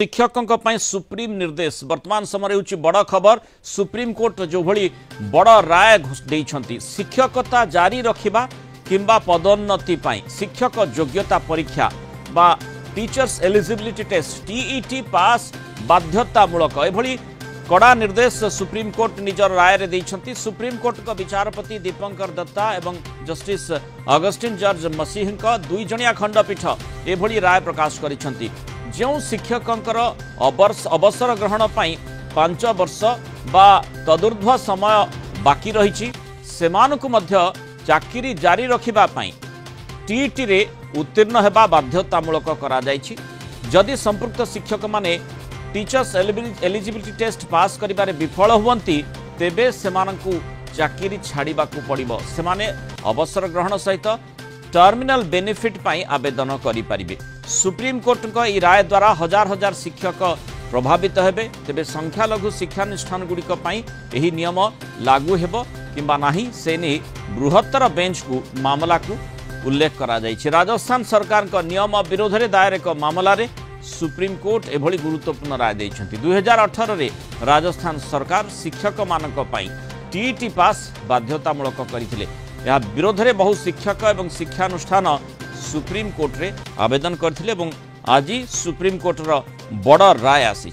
शिक्षकों पर सुप्रीम निर्देश वर्तमान समय होची बड़ खबर। सुप्रीम कोर्ट जो भली बड़ राय देइछंती शिक्षकता जारी रखिबा किंबा पदोन्नति पाई शिक्षक योग्यता परीक्षा बा teachers eligibility test TET pass बाध्यतामूलक एभली कड़ा निर्देश सुप्रीम कोर्ट निजर राय रे देइछंती। सुप्रीम कोर्ट का विचारपति दीपंकर दत्ता एवं जस्टिस अगस्टिन जॉर्ज मसीह दुई जणिया खंडपीठ एभली राय प्रकाश करिछंती। जो शिक्षकंकर अवसर ग्रहण पाई 5 वर्ष बा तदुर्ध्व समय बाकी रही सेमानकु मध्य चाकरी जारी रखिबा पाई टीईटी रे उत्तीर्ण हेबा बाध्यतामूलक करा जायछि। जदि संपृक्त शिक्षक माने टीचर्स एलिजिबिलिटी टेस्ट पास करिबारे विफल हुवंती तेबे सेमानकु चाकरी छाड़िबाकु पड़िबो। सेमाने अवसर ग्रहण सहित टर्मिनल बेनिफिट पाई आवेदन करि परिबे। सुप्रीम कोर्ट का ई राय द्वारा हजार हजार शिक्षक प्रभावित हेबे। तेबे संख्यालघु शिक्षानुष्ठान गुड़िक पाई एही नियम लागू हेबो किंबा नाही से नहीं बृहत्तर बेंच को मामला को उल्लेख करा जायछि। राजस्थान सरकार का नियम विरोध में दायर एक मामला रे सुप्रीम कोर्ट एभली गुरुत्वपूर्ण राय देइछंती। 2018 रे राजस्थान सरकार शिक्षक मानक पाई टीईटी पास बाध्यतामूलक करथिले। या विरोध में बहु शिक्षक एवं शिक्षानुष्ठान सुप्रीम कोर्ट रे आवेदन करथिले एवं आज सुप्रीम कोर्टर बड़ राय आसी।